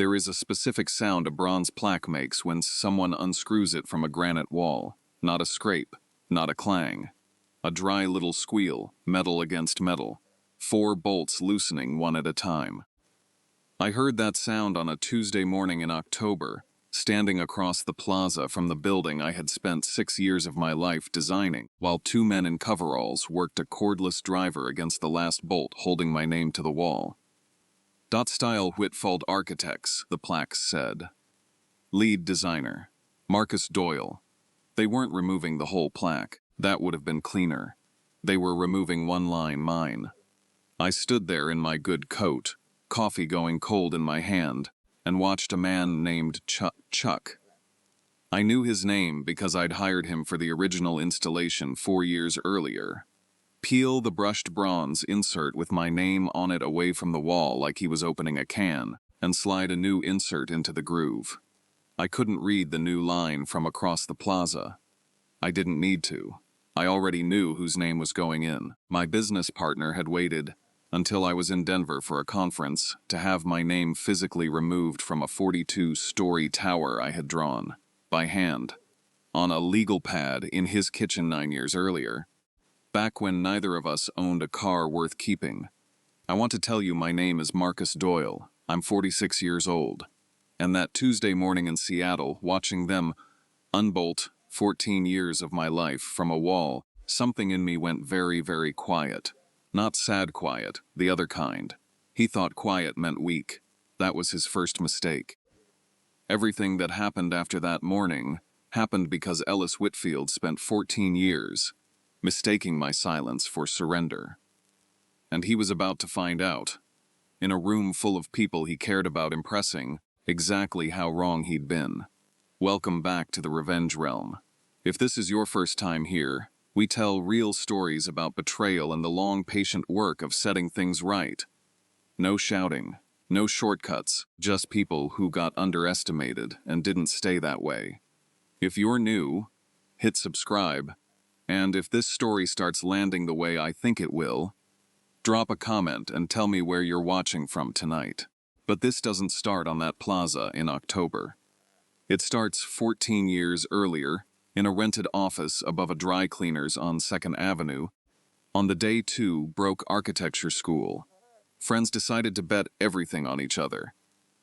There is a specific sound a bronze plaque makes when someone unscrews it from a granite wall. Not a scrape, not a clang. A dry little squeal, metal against metal. 4 bolts loosening one at a time. I heard that sound on a Tuesday morning in October, standing across the plaza from the building I had spent 6 years of my life designing, while 2 men in coveralls worked a cordless driver against the last bolt holding my name to the wall. Style Whitfield Architects, the plaque said. Lead designer, Marcus Doyle. They weren't removing the whole plaque. That would have been cleaner. They were removing one line, mine. I stood there in my good coat, coffee going cold in my hand, and watched a man named Chuck. I knew his name because I'd hired him for the original installation 4 years earlier. Peel the brushed bronze insert with my name on it away from the wall like he was opening a can, and slide a new insert into the groove. I couldn't read the new line from across the plaza. I didn't need to. I already knew whose name was going in. My business partner had waited until I was in Denver for a conference to have my name physically removed from a 42-story tower I had drawn, by hand, on a legal pad in his kitchen 9 years earlier, back when neither of us owned a car worth keeping. I want to tell you my name is Marcus Doyle. I'm 46 years old. And that Tuesday morning in Seattle, watching them unbolt 14 years of my life from a wall, something in me went very, very quiet. Not sad quiet, the other kind. He thought quiet meant weak. That was his first mistake. Everything that happened after that morning happened because Ellis Whitfield spent 14 years mistaking my silence for surrender. And he was about to find out, in a room full of people he cared about impressing, exactly how wrong he'd been. Welcome back to the revenge realm. If this is your first time here, we tell real stories about betrayal and the long, patient work of setting things right. No shouting, no shortcuts, just people who got underestimated and didn't stay that way. If you're new, hit subscribe, and if this story starts landing the way I think it will, drop a comment and tell me where you're watching from tonight. But this doesn't start on that plaza in October. It starts 14 years earlier, in a rented office above a dry cleaner's on 2nd Avenue, on the day 2 broke architecture school. Friends decided to bet everything on each other.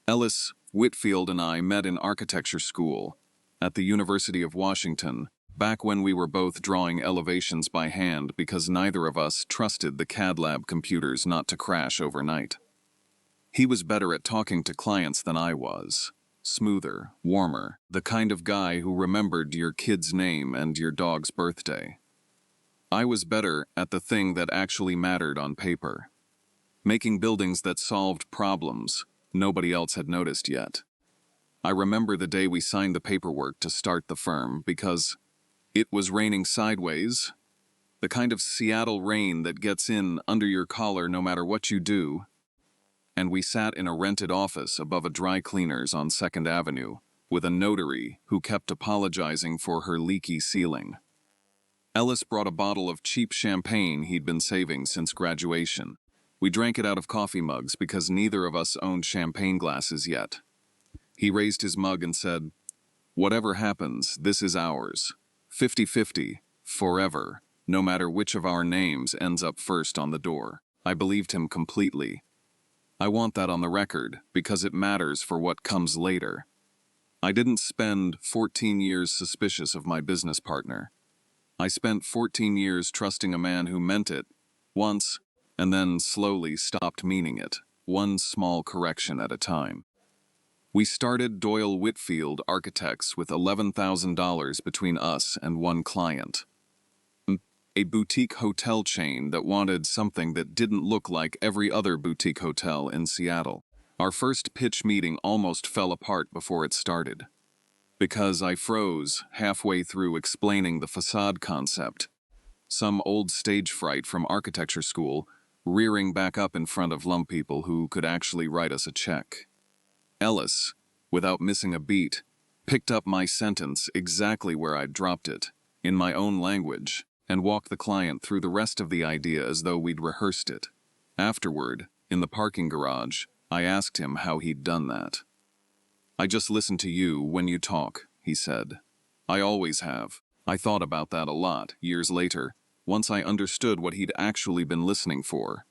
Ellis Whitfield and I met in architecture school at the University of Washington, back when we were both drawing elevations by hand because neither of us trusted the CAD lab computers not to crash overnight. He was better at talking to clients than I was. Smoother, warmer, the kind of guy who remembered your kid's name and your dog's birthday. I was better at the thing that actually mattered on paper. Making buildings that solved problems nobody else had noticed yet. I remember the day we signed the paperwork to start the firm because it was raining sideways, the kind of Seattle rain that gets in under your collar no matter what you do, and we sat in a rented office above a dry cleaner's on 2nd Avenue with a notary who kept apologizing for her leaky ceiling. Ellis brought a bottle of cheap champagne he'd been saving since graduation. We drank it out of coffee mugs because neither of us owned champagne glasses yet. He raised his mug and said, "Whatever happens, this is ours. 50-50, forever, no matter which of our names ends up first on the door." I believed him completely. I want that on the record because it matters for what comes later. I didn't spend 14 years suspicious of my business partner. I spent 14 years trusting a man who meant it once and then slowly stopped meaning it, one small correction at a time. We started Doyle Whitfield Architects with $11,000 between us and one client. A boutique hotel chain that wanted something that didn't look like every other boutique hotel in Seattle. Our first pitch meeting almost fell apart before it started, because I froze halfway through explaining the facade concept, some old stage fright from architecture school rearing back up in front of lump people who could actually write us a check. Ellis, without missing a beat, picked up my sentence exactly where I'd dropped it, in my own language, and walked the client through the rest of the idea as though we'd rehearsed it. Afterward, in the parking garage, I asked him how he'd done that. "I just listen to you when you talk," he said. "I always have." I thought about that a lot, years later, once I understood what he'd actually been listening for.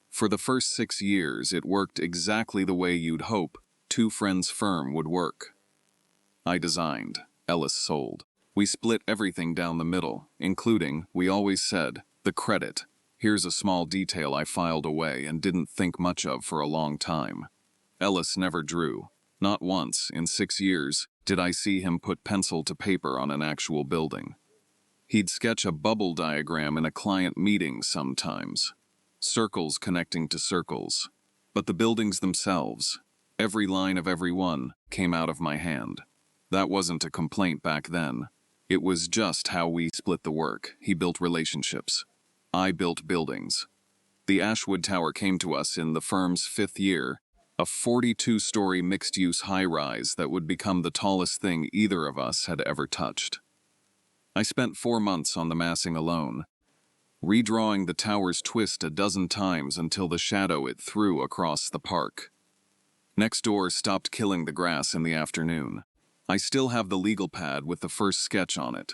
For the first 6 years, it worked exactly the way you'd hope two friends' firm would work. I designed, Ellis sold. We split everything down the middle, including, we always said, the credit. Here's a small detail I filed away and didn't think much of for a long time. Ellis never drew. Not once, in 6 years, did I see him put pencil to paper on an actual building. He'd sketch a bubble diagram in a client meeting sometimes. Circles connecting to circles. But the buildings themselves, every line of every one, came out of my hand. That wasn't a complaint back then. It was just how we split the work. He built relationships. I built buildings. The Ashwood Tower came to us in the firm's 5th year, a 42-story mixed-use high-rise that would become the tallest thing either of us had ever touched. I spent 4 months on the massing alone, redrawing the tower's twist a dozen times until the shadow it threw across the park. Next door stopped killing the grass in the afternoon. I still have the legal pad with the first sketch on it.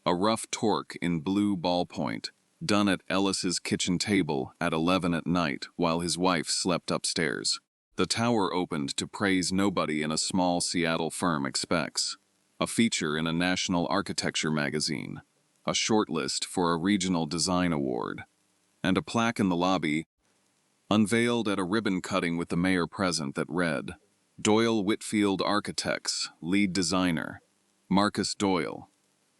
A rough torque in blue ballpoint, done at Ellis's kitchen table at 11 at night while his wife slept upstairs. The tower opened to praise nobody in a small Seattle firm expects. A feature in a national architecture magazine. A shortlist for a regional design award. And a plaque in the lobby, unveiled at a ribbon cutting with the mayor present, that read, Doyle Whitfield Architects, lead designer, Marcus Doyle.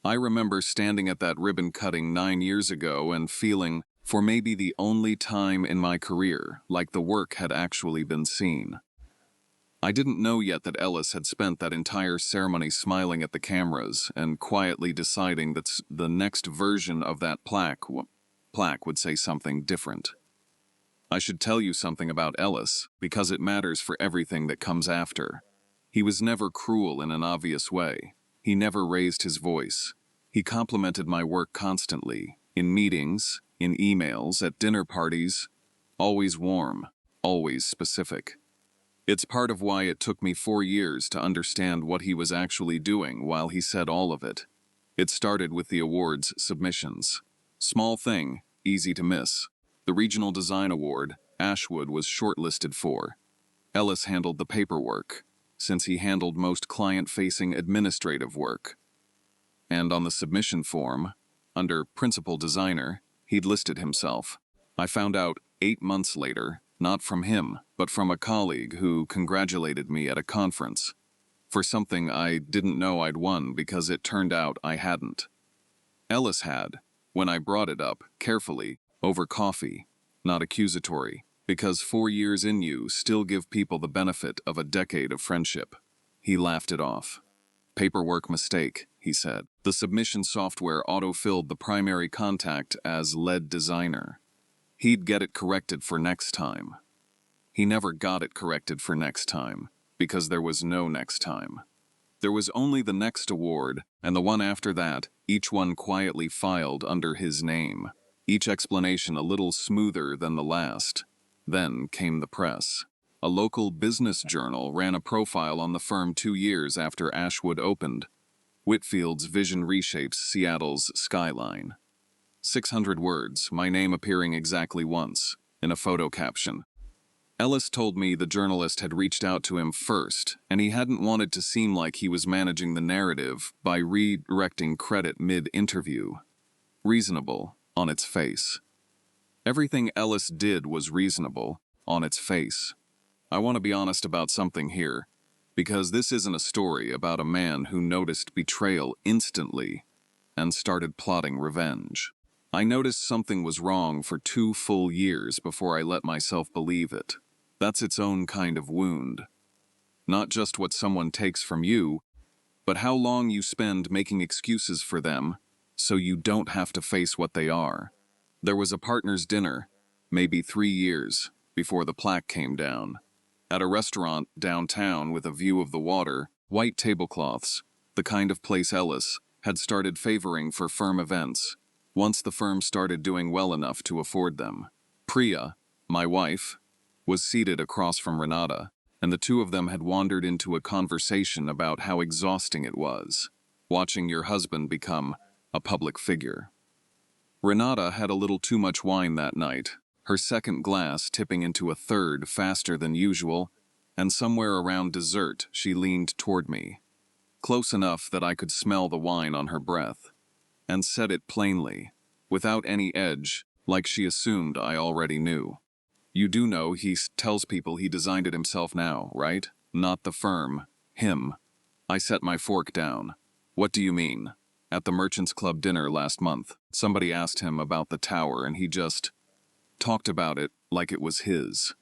I remember standing at that ribbon cutting 9 years ago and feeling, for maybe the only time in my career, like the work had actually been seen. I didn't know yet that Ellis had spent that entire ceremony smiling at the cameras and quietly deciding that the next version of that plaque would say something different. I should tell you something about Ellis, because it matters for everything that comes after. He was never cruel in an obvious way. He never raised his voice. He complimented my work constantly, in meetings, in emails, at dinner parties, always warm, always specific. It's part of why it took me 4 years to understand what he was actually doing while he said all of it. It started with the awards submissions. Small thing, easy to miss. The Regional Design Award, Ashwood was shortlisted for. Ellis handled the paperwork, since he handled most client-facing administrative work. And on the submission form, under Principal Designer, he'd listed himself. I found out 8 months later, not from him, but from a colleague who congratulated me at a conference for something I didn't know I'd won because it turned out I hadn't. Ellis had, when I brought it up, carefully, over coffee, not accusatory, because 4 years in you still give people the benefit of a decade of friendship. He laughed it off. Paperwork mistake, he said. The submission software auto-filled the primary contact as lead designer. He'd get it corrected for next time. He never got it corrected for next time, because there was no next time. There was only the next award, and the one after that, each one quietly filed under his name, each explanation a little smoother than the last. Then came the press. A local business journal ran a profile on the firm 2 years after Ashwood opened. Whitfield's vision reshapes Seattle's skyline. 600 words, my name appearing exactly once, in a photo caption. Ellis told me the journalist had reached out to him first, and he hadn't wanted to seem like he was managing the narrative by redirecting credit mid-interview. Reasonable, on its face. Everything Ellis did was reasonable, on its face. I want to be honest about something here, because this isn't a story about a man who noticed betrayal instantly and started plotting revenge. I noticed something was wrong for 2 full years before I let myself believe it. That's its own kind of wound. Not just what someone takes from you, but how long you spend making excuses for them so you don't have to face what they are. There was a partners' dinner, maybe 3 years, before the plaque came down. At a restaurant downtown with a view of the water, white tablecloths, the kind of place Ellis had started favoring for firm events, once the firm started doing well enough to afford them. Priya, my wife, was seated across from Renata, and the two of them had wandered into a conversation about how exhausting it was, watching your husband become a public figure. Renata had a little too much wine that night, her second glass tipping into a third faster than usual, and somewhere around dessert she leaned toward me, close enough that I could smell the wine on her breath, and said it plainly, without any edge, like she assumed I already knew. You do know he tells people he designed it himself now, right? Not the firm. Him. I set my fork down. What do you mean? At the Merchants Club dinner last month, somebody asked him about the tower and he just talked about it like it was his.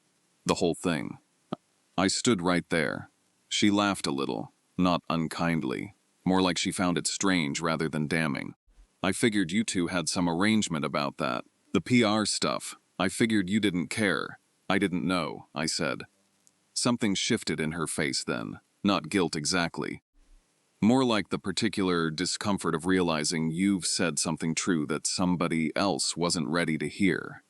The whole thing. I stood right there. She laughed a little, not unkindly, more like she found it strange rather than damning. I figured you two had some arrangement about that. The PR stuff. I figured you didn't care. I didn't know, I said. Something shifted in her face then, not guilt exactly. More like the particular discomfort of realizing you've said something true that somebody else wasn't ready to hear.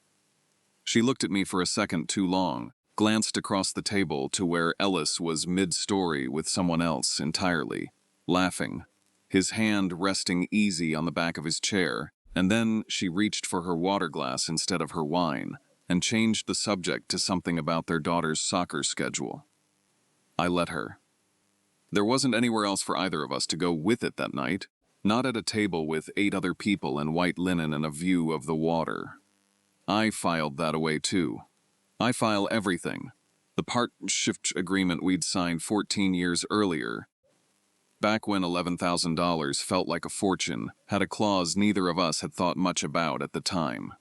She looked at me for a second too long, glanced across the table to where Ellis was mid-story with someone else entirely, laughing, his hand resting easy on the back of his chair, and then she reached for her water glass instead of her wine, and changed the subject to something about their daughter's soccer schedule. I let her. There wasn't anywhere else for either of us to go with it that night, not at a table with 8 other people in white linen and a view of the water. I filed that away too. I file everything. The partnership agreement we'd signed 14 years earlier, back when $11,000 felt like a fortune, had a clause neither of us had thought much about at the time.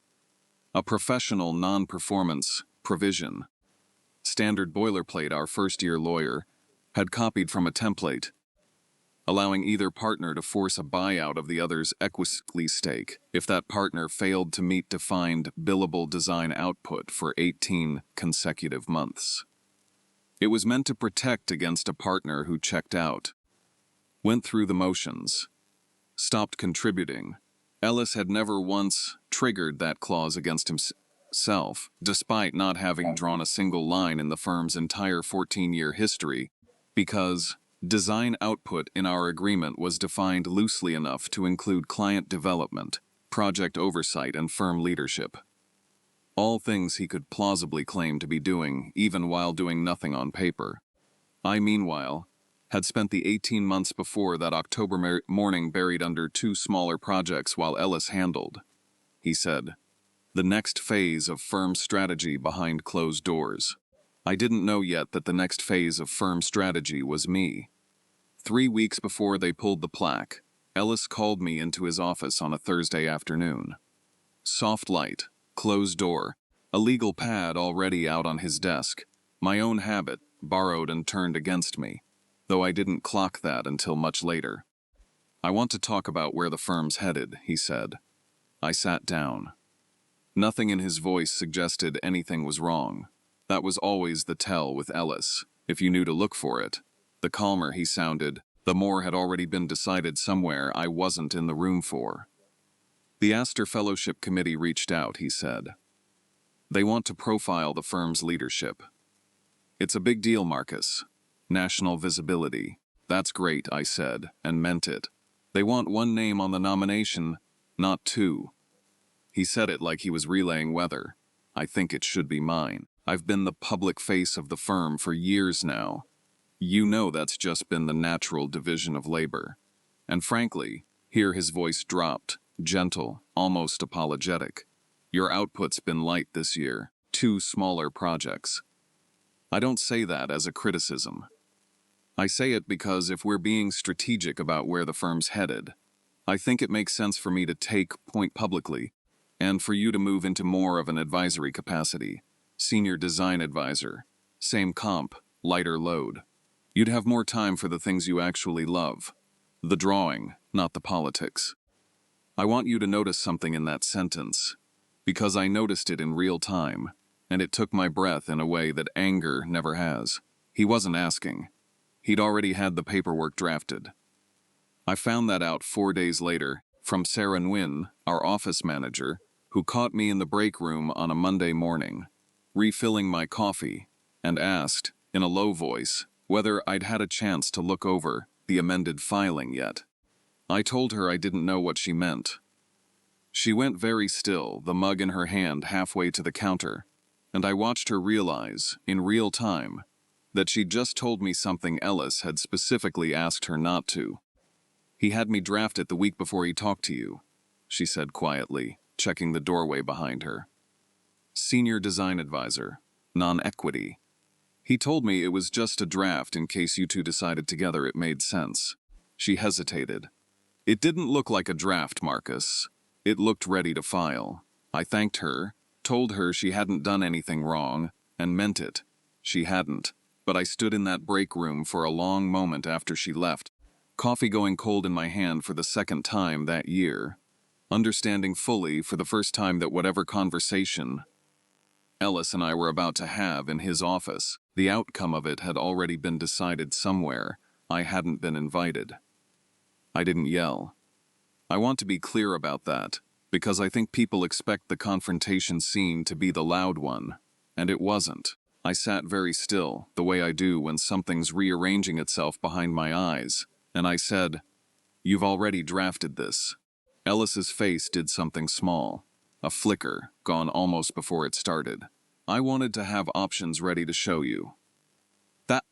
A professional non-performance provision. Standard boilerplate our first-year lawyer had copied from a template, allowing either partner to force a buyout of the other's equity stake if that partner failed to meet defined billable design output for 18 consecutive months. It was meant to protect against a partner who checked out, went through the motions, stopped contributing. Ellis had never once triggered that clause against himself, despite not having drawn a single line in the firm's entire 14-year history, because design output in our agreement was defined loosely enough to include client development, project oversight, and firm leadership. All things he could plausibly claim to be doing, even while doing nothing on paper. I, meanwhile, had spent the 18 months before that October morning buried under 2 smaller projects while Ellis handled, he said, the next phase of firm strategy behind closed doors. I didn't know yet that the next phase of firm strategy was me. 3 weeks before they pulled the plaque, Ellis called me into his office on a Thursday afternoon. Soft light, closed door, a legal pad already out on his desk, my own habit, borrowed and turned against me, though I didn't clock that until much later. I want to talk about where the firm's headed, he said. I sat down. Nothing in his voice suggested anything was wrong. That was always the tell with Ellis, if you knew to look for it. The calmer he sounded, the more had already been decided somewhere I wasn't in the room for. The Astor Fellowship Committee reached out, he said. They want to profile the firm's leadership. It's a big deal, Marcus. National visibility. That's great, I said, and meant it. They want 1 name on the nomination, not 2. He said it like he was relaying weather. I think it should be mine. I've been the public face of the firm for years now. You know that's just been the natural division of labor. And frankly, here his voice dropped, gentle, almost apologetic. Your output's been light this year, 2 smaller projects. I don't say that as a criticism. I say it because if we're being strategic about where the firm's headed, I think it makes sense for me to take point publicly, and for you to move into more of an advisory capacity, senior design advisor, same comp, lighter load. You'd have more time for the things you actually love, the drawing, not the politics. I want you to notice something in that sentence, because I noticed it in real time, and it took my breath in a way that anger never has. He wasn't asking. He'd already had the paperwork drafted. I found that out 4 days later from Sarah Nguyen, our office manager, who caught me in the break room on a Monday morning, refilling my coffee, and asked, in a low voice, whether I'd had a chance to look over the amended filing yet. I told her I didn't know what she meant. She went very still, the mug in her hand halfway to the counter, and I watched her realize, in real time, that she'd just told me something Ellis had specifically asked her not to. "He had me draft it the week before he talked to you," she said quietly, checking the doorway behind her. "Senior design advisor, non-equity. He told me it was just a draft in case you two decided together it made sense." She hesitated. "It didn't look like a draft, Marcus. It looked ready to file." I thanked her, told her she hadn't done anything wrong, and meant it. She hadn't, but I stood in that break room for a long moment after she left, coffee going cold in my hand for the second time that year, understanding fully for the first time that whatever conversation Ellis and I were about to have in his office, the outcome of it had already been decided somewhere. I hadn't been invited. I didn't yell. I want to be clear about that, because I think people expect the confrontation scene to be the loud one, and it wasn't. I sat very still, the way I do when something's rearranging itself behind my eyes, and I said, "You've already drafted this." Ellis's face did something small, a flicker, gone almost before it started. "I wanted to have options ready to show you."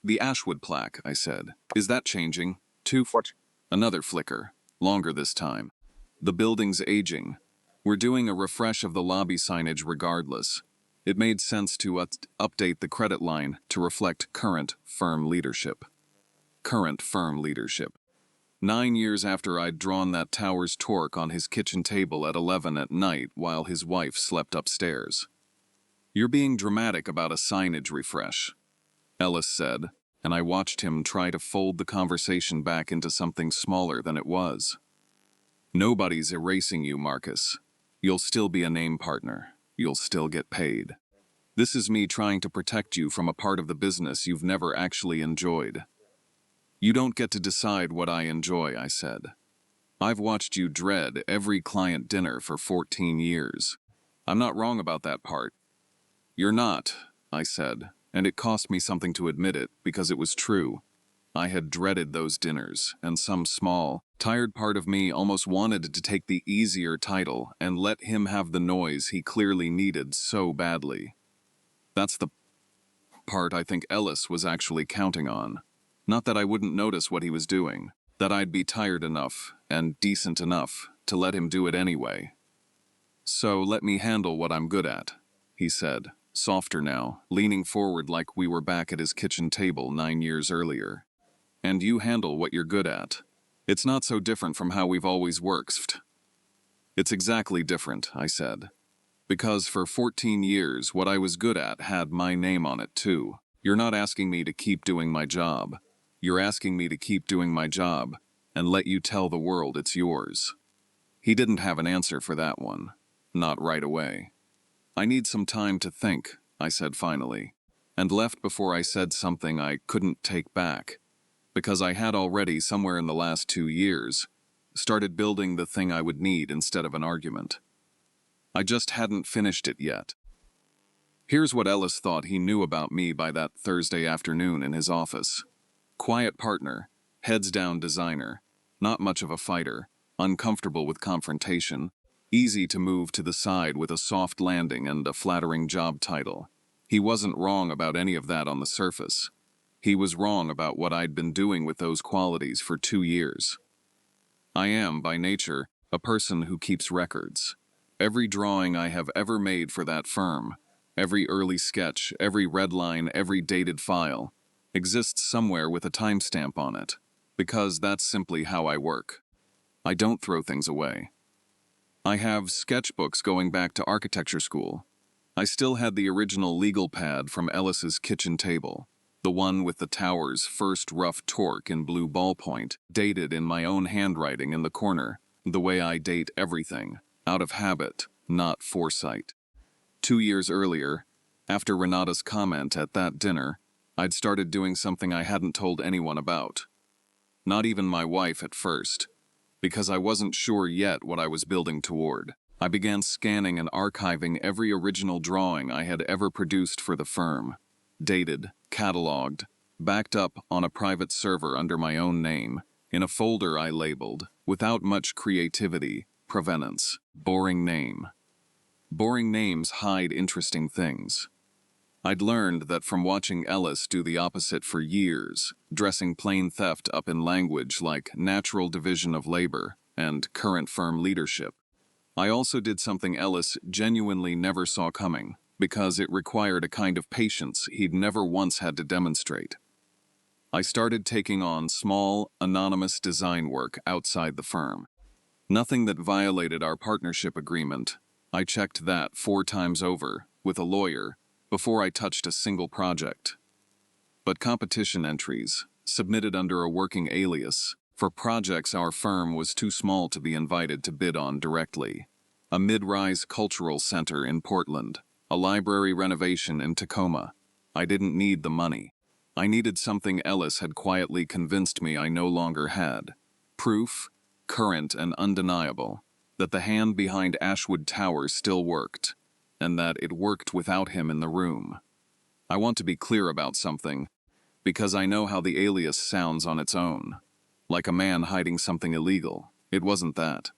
The Ashwood plaque," I said. "Is that changing, too?" What? Another flicker, longer this time. "The building's aging. We're doing a refresh of the lobby signage regardless. It made sense to update the credit line to reflect current firm leadership." Current firm leadership. 9 years after I'd drawn that tower's torque on his kitchen table at 11 at night while his wife slept upstairs. "You're being dramatic about a signage refresh," Ellis said, and I watched him try to fold the conversation back into something smaller than it was. "Nobody's erasing you, Marcus. You'll still be a name partner. You'll still get paid. This is me trying to protect you from a part of the business you've never actually enjoyed." "You don't get to decide what I enjoy," I said. "I've watched you dread every client dinner for 14 years. I'm not wrong about that part." "You're not," I said, and it cost me something to admit it because it was true. I had dreaded those dinners, and some small, tired part of me almost wanted to take the easier title and let him have the noise he clearly needed so badly. That's the part I think Ellis was actually counting on. Not that I wouldn't notice what he was doing, that I'd be tired enough and decent enough to let him do it anyway. "So let me handle what I'm good at," he said, softer now, leaning forward like we were back at his kitchen table 9 years earlier. "And you handle what you're good at. It's not so different from how we've always worked." "It's exactly different," I said. "Because for 14 years, what I was good at had my name on it too. You're not asking me to keep doing my job. You're asking me to keep doing my job and let you tell the world it's yours." He didn't have an answer for that one. Not right away. "I need some time to think," I said finally, and left before I said something I couldn't take back, because I had already, somewhere in the last 2 years, started building the thing I would need instead of an argument. I just hadn't finished it yet. Here's what Ellis thought he knew about me by that Thursday afternoon in his office. Quiet partner, heads-down designer, not much of a fighter, uncomfortable with confrontation, easy to move to the side with a soft landing and a flattering job title. He wasn't wrong about any of that on the surface. He was wrong about what I'd been doing with those qualities for 2 years. I am, by nature, a person who keeps records. Every drawing I have ever made for that firm, every early sketch, every red line, every dated file, exists somewhere with a timestamp on it, because that's simply how I work. I don't throw things away. I have sketchbooks going back to architecture school. I still had the original legal pad from Ellis's kitchen table, the one with the tower's first rough torque in blue ballpoint, dated in my own handwriting in the corner, the way I date everything, out of habit, not foresight. 2 years earlier, after Renata's comment at that dinner, I'd started doing something I hadn't told anyone about. Not even my wife at first, because I wasn't sure yet what I was building toward. I began scanning and archiving every original drawing I had ever produced for the firm. dated, cataloged, backed up on a private server under my own name, in a folder I labeled, without much creativity, Provenance. Boring name. Boring names hide interesting things. I'd learned that from watching Ellis do the opposite for years, dressing plain theft up in language like natural division of labor and current firm leadership. I also did something Ellis genuinely never saw coming, because it required a kind of patience he'd never once had to demonstrate. I started taking on small, anonymous design work outside the firm. Nothing that violated our partnership agreement. I checked that 4 times over, with a lawyer, before I touched a single project. But competition entries, submitted under a working alias, for projects our firm was too small to be invited to bid on directly. A mid-rise cultural center in Portland, a library renovation in Tacoma. I didn't need the money. I needed something Ellis had quietly convinced me I no longer had. Proof, current and undeniable, that the hand behind Ashwood Tower still worked, and that it worked without him in the room. I want to be clear about something, because I know how the alias sounds on its own. Like a man hiding something illegal. It wasn't that.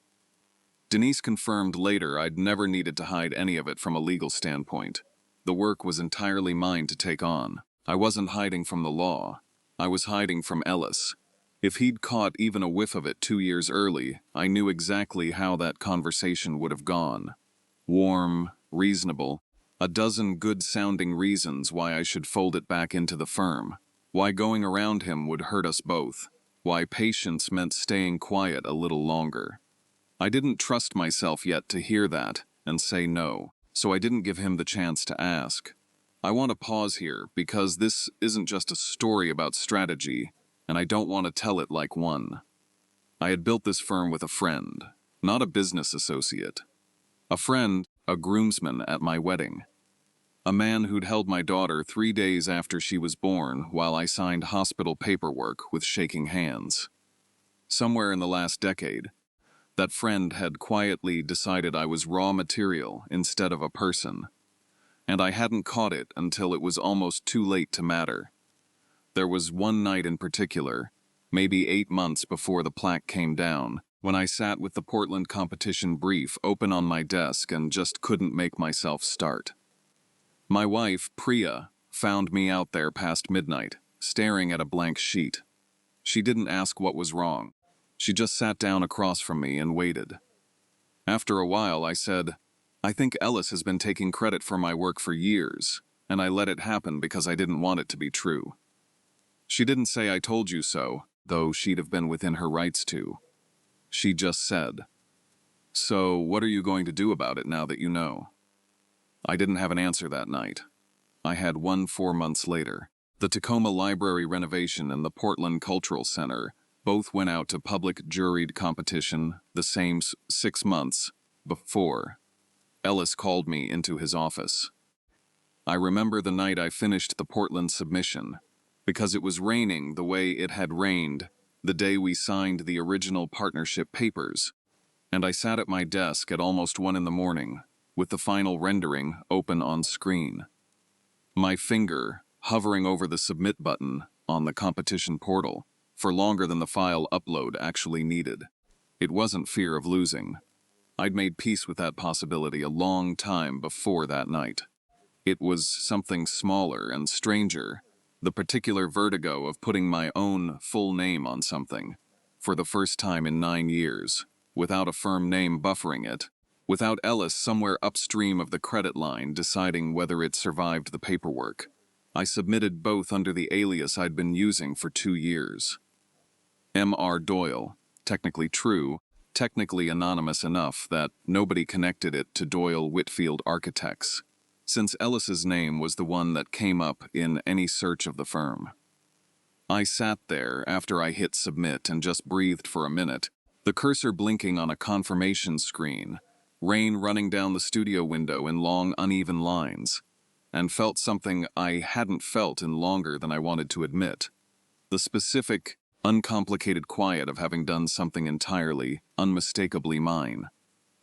Denise confirmed later I'd never needed to hide any of it from a legal standpoint. The work was entirely mine to take on. I wasn't hiding from the law. I was hiding from Ellis. If he'd caught even a whiff of it 2 years early, I knew exactly how that conversation would have gone. Warm, reasonable, a dozen good-sounding reasons why I should fold it back into the firm, why going around him would hurt us both, why patience meant staying quiet a little longer. I didn't trust myself yet to hear that and say no, so I didn't give him the chance to ask. I want to pause here because this isn't just a story about strategy, and I don't want to tell it like one. I had built this firm with a friend, not a business associate. A friend, a groomsman at my wedding. A man who'd held my daughter 3 days after she was born while I signed hospital paperwork with shaking hands. Somewhere in the last decade, that friend had quietly decided I was raw material instead of a person, and I hadn't caught it until it was almost too late to matter. There was one night in particular, maybe 8 months before the plaque came down, when I sat with the Portland competition brief open on my desk and just couldn't make myself start. My wife, Priya, found me out there past midnight, staring at a blank sheet. She didn't ask what was wrong. She just sat down across from me and waited. After a while, I said, "I think Ellis has been taking credit for my work for years, and I let it happen because I didn't want it to be true." She didn't say I told you so, though she'd have been within her rights to. She just said, "So what are you going to do about it now that you know?" I didn't have an answer that night. I had one 4 months later. The Tacoma Library renovation and the Portland Cultural Center both went out to public juried competition the same 6 months before. Ellis called me into his office. I remember the night I finished the Portland submission, because it was raining the way it had rained the day we signed the original partnership papers, and I sat at my desk at almost 1 a.m, with the final rendering open on screen. My finger hovering over the submit button on the competition portal for longer than the file upload actually needed. It wasn't fear of losing. I'd made peace with that possibility a long time before that night. It was something smaller and stranger, the particular vertigo of putting my own full name on something, for the first time in 9 years, without a firm name buffering it, without Ellis somewhere upstream of the credit line deciding whether it survived the paperwork. I submitted both under the alias I'd been using for 2 years. M.R. Doyle, technically true, technically anonymous enough that nobody connected it to Doyle Whitfield Architects, since Ellis's name was the one that came up in any search of the firm. I sat there after I hit submit and just breathed for a minute, the cursor blinking on a confirmation screen, rain running down the studio window in long, uneven lines, and felt something I hadn't felt in longer than I wanted to admit. The specific, uncomplicated quiet of having done something entirely, unmistakably mine.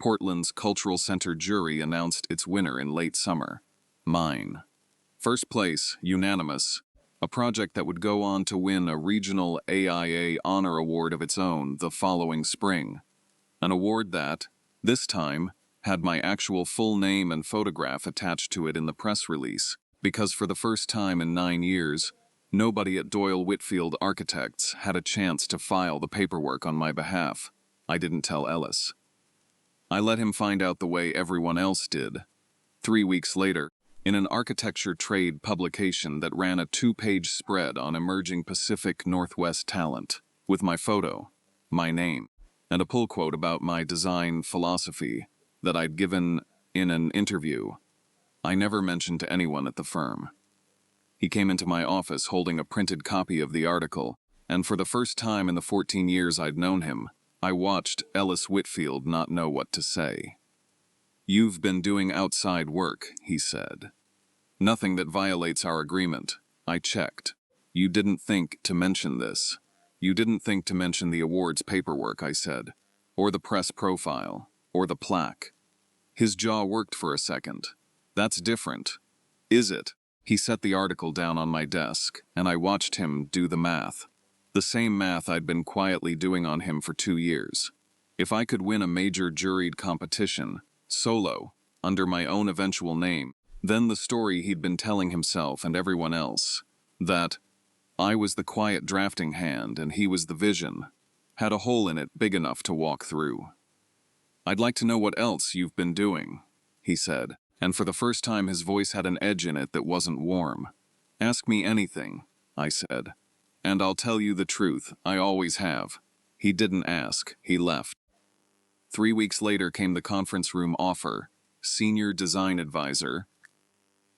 Portland's Cultural Center jury announced its winner in late summer. Mine. First place, unanimous. A project that would go on to win a regional AIA honor award of its own the following spring. An award that, this time, had my actual full name and photograph attached to it in the press release, because for the first time in 9 years, nobody at Doyle Whitfield Architects had a chance to file the paperwork on my behalf. I didn't tell Ellis. I let him find out the way everyone else did. 3 weeks later, in an architecture trade publication that ran a 2-page spread on emerging Pacific Northwest talent, with my photo, my name, and a pull quote about my design philosophy that I'd given in an interview, I never mentioned to anyone at the firm. He came into my office holding a printed copy of the article, and for the first time in the 14 years I'd known him, I watched Ellis Whitfield not know what to say. "You've been doing outside work," he said. "Nothing that violates our agreement." I checked. "You didn't think to mention this. You didn't think to mention the awards paperwork," I said, "or the press profile, or the plaque." His jaw worked for a second. "That's different." "Is it?" He set the article down on my desk, and I watched him do the math. The same math I'd been quietly doing on him for 2 years. If I could win a major juried competition, solo, under my own eventual name, then the story he'd been telling himself and everyone else, that I was the quiet drafting hand and he was the vision, had a hole in it big enough to walk through. "I'd like to know what else you've been doing," he said, and for the first time his voice had an edge in it that wasn't warm. "Ask me anything," I said, "and I'll tell you the truth, I always have." He didn't ask, he left. 3 weeks later came the conference room offer, senior design advisor,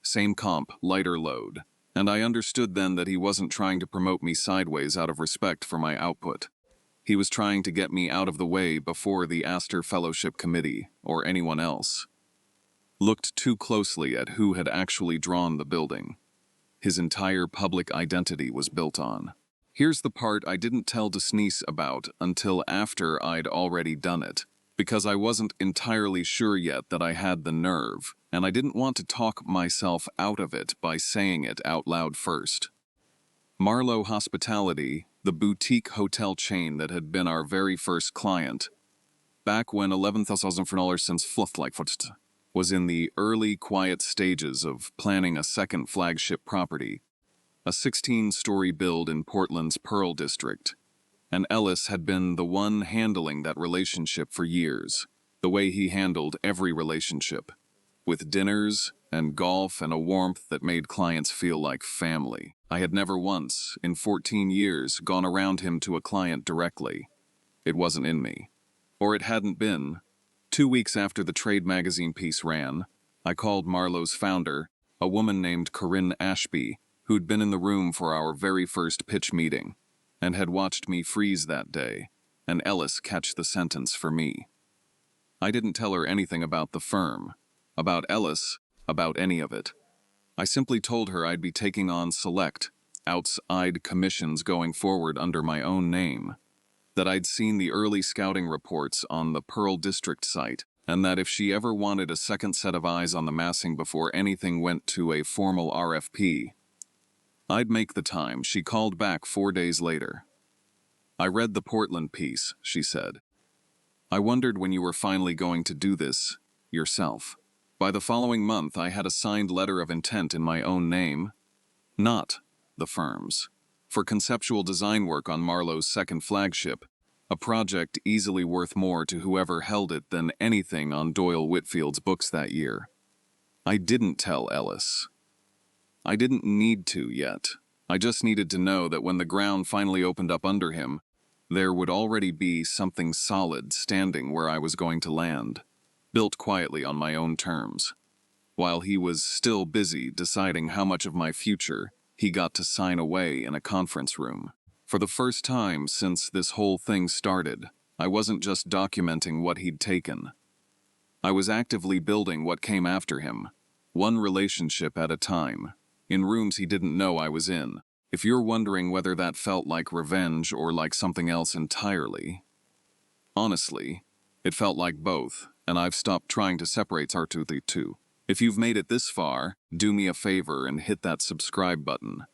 same comp, lighter load, and I understood then that he wasn't trying to promote me sideways out of respect for my output. He was trying to get me out of the way before the Astor Fellowship Committee, or anyone else, looked too closely at who had actually drawn the building. His entire public identity was built on. Here's the part I didn't tell Desnice about until after I'd already done it, because I wasn't entirely sure yet that I had the nerve, and I didn't want to talk myself out of it by saying it out loud first. Marlowe Hospitality, the boutique hotel chain that had been our very first client, back when $11,000 since Flufflightfoot was in the early quiet stages of planning a second flagship property, a 16-story build in Portland's Pearl District, and Ellis had been the one handling that relationship for years, the way he handled every relationship, with dinners and golf and a warmth that made clients feel like family. I had never once, in 14 years, gone around him to a client directly. It wasn't in me. Or it hadn't been. 2 weeks after the trade magazine piece ran, I called Marlowe's founder, a woman named Corinne Ashby, who'd been in the room for our very first pitch meeting, and had watched me freeze that day, and Ellis catch the sentence for me. I didn't tell her anything about the firm, about Ellis, about any of it. I simply told her I'd be taking on select, outside commissions going forward under my own name, that I'd seen the early scouting reports on the Pearl District site, and that if she ever wanted a second set of eyes on the massing before anything went to a formal RFP, I'd make the time. She called back 4 days later. "I read the Portland piece," she said. "I wondered when you were finally going to do this yourself." By the following month, I had a signed letter of intent in my own name, not the firm's, for conceptual design work on Marlowe's second flagship, a project easily worth more to whoever held it than anything on Doyle Whitfield's books that year. I didn't tell Ellis. I didn't need to yet. I just needed to know that when the ground finally opened up under him, there would already be something solid standing where I was going to land, built quietly on my own terms, while he was still busy deciding how much of my future he got to sign away in a conference room. For the first time since this whole thing started, I wasn't just documenting what he'd taken. I was actively building what came after him, one relationship at a time, in rooms he didn't know I was in. If you're wondering whether that felt like revenge or like something else entirely, honestly, it felt like both, and I've stopped trying to separate the two. If you've made it this far, do me a favor and hit that subscribe button.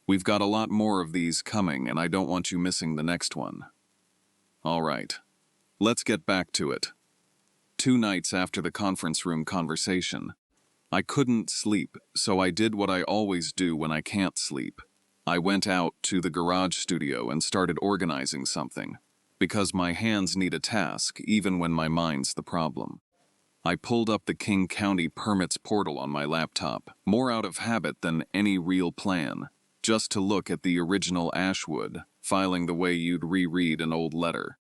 We've got a lot more of these coming, and I don't want you missing the next one. All right, let's get back to it. 2 nights after the conference room conversation, I couldn't sleep, so I did what I always do when I can't sleep. I went out to the garage studio and started organizing something, because my hands need a task even when my mind's the problem. I pulled up the King County permits portal on my laptop, more out of habit than any real plan, just to look at the original Ashwood, filing the way you'd reread an old letter.